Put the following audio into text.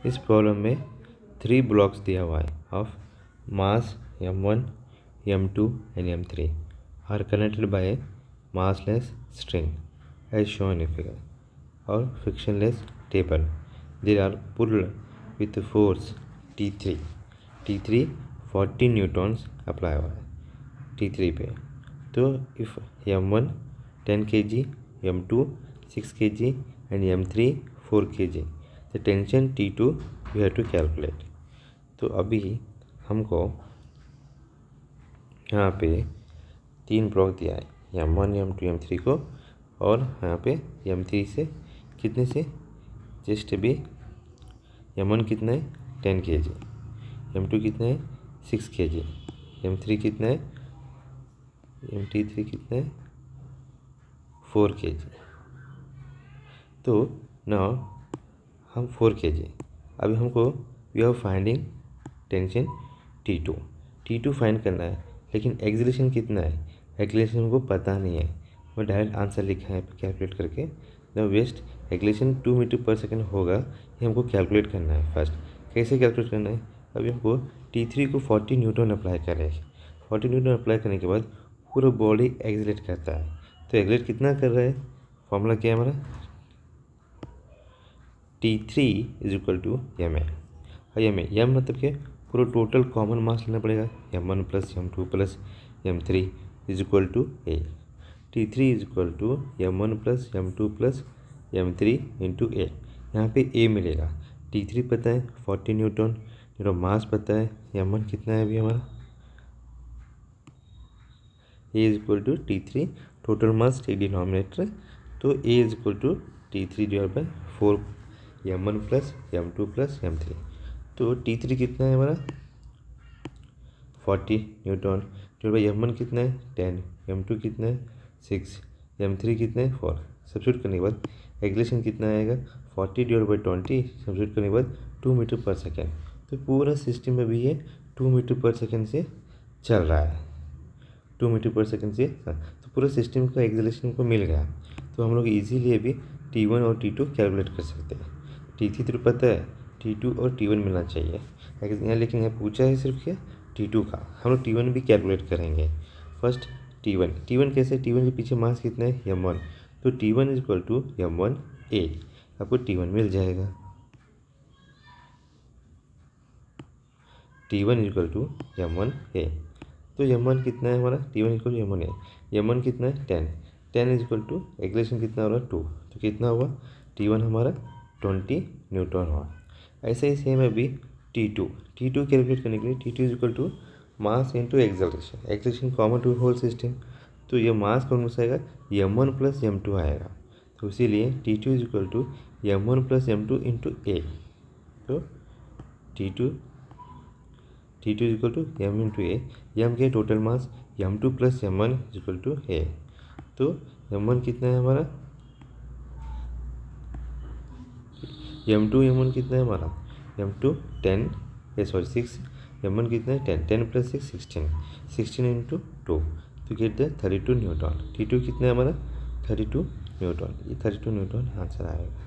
इस प्रॉब्लम में 3 ब्लॉक्स दिया हुआ है of mass m1, m2 and m3 are connected by a massless string as shown in figure or frictionless table. They are pulled with force T3. T3 40 Newton's apply हुआ है T3 पे. तो if m1 10 kg, m2 6 kg and m3 4 kg, the tension T2 we have to calculate. तो अभी हमको यहाँ पे 3 block दिया है m1, m2, m3 को, और यहाँ पे m3 से कितने से जस्ट अभी m1 कितना है 10 kg, m2 कितना है 6 kg, m3 कितना है m3 कितना है 4 kg. तो ना हम 4 kg. अभी हमको we are finding tension T2 find करना है, लेकिन एक्सीलरेशन कितना है, एक्सीलरेशन हमको पता नहीं है. मैं डायरेक्ट आंसर लिखा है कैलकुलेट करके. द वेस्ट एक्सीलरेशन 2 मीटर पर सेकेंड होगा, ये हमको कैलकुलेट करना है. फर्स्ट कैसे कैलकुलेट करना है, अभी हमको T3 को 40 न्यूटन अप्लाई करें. 40 न्यूटन अप्लाई करने के बाद पूरा बॉडी एक्सीलरेट करता है. तो एक्सीलरेट कितना कर रहा है, फॉर्मूला क्या है हमारा T3 is equal to M A. M मतलब क्या, पूरा टोटल कॉमन मास लेना पड़ेगा m1 plus m2 plus m3 is equal to A. T3 is equal to m1 plus m2 plus m3 into A. यहाँ पे ए मिलेगा. T3 पता है 40 न्यूटन, मेरा मास पता है m1 कितना है अभी हमारा, A is equal to T3 total mass take denominator. तो A is equal to T3 divide by 4 m1 plus m2 plus m3. तो T3 कितना है हमारा 40 न्यूटन डिवाइड बाई m1 कितना है 10, m2 कितना है 6, m3 कितना है 4. सब्स्टिट्यूट करने के बाद एक्सीलरेशन कितना आएगा 40 डिवाइड बाई 20. सब्स्टिट्यूट करने के बाद 2 मीटर पर सेकेंड. तो पूरा सिस्टम अभी ये 2 मीटर पर सेकेंड से चल रहा है. 2 मीटर पर सेकेंड से तो पूरा सिस्टम का एक्सीलरेशन को मिल गया. तो हम लोग इजीली अभी T1 और T2 कैलकुलेट कर सकते हैं. T3 तो पता है, T2 और T1 मिलना चाहिए यहाँ, लेकिन यहाँ पूछा है सिर्फ क्या T2 का. हम लोग T1 भी कैलकुलेट करेंगे. फर्स्ट T1 कैसे, T1 के पीछे मास कितना है m1. तो T1 is equal to m1 ए. आपको T1 मिल जाएगा. T1 is equal to m1 ए. तो m1 कितना है हमारा, T1 equal to m1 A. m1 कितना है 10 इज इक्वल टू एक्सीलरेशन कितना हो रहा है 2. तो कितना हुआ T1 हमारा 20 न्यूटन हुआ. ऐसे ही सेम अभी T2 कैलकुलेट करने के लिए T2 is equal to mass into acceleration. Acceleration common to whole system. तो ये मास कौन सा आएगा m1 प्लस m2 आएगा. तो इसीलिए T2 is equal to m1 plus m2 into A. तो T2 is equal to m into A. m के total mass m2 plus m1 is equal to A. तो m1 कितना है हमारा m1 कितना है हमारा m2 6. m1 कितना है 10 प्लस 6 16 इंटू 2. तो गेट द 32 न्यूटन. T2 कितना है हमारा 32 न्यूटन. ये 32 न्यूटन आंसर आएगा.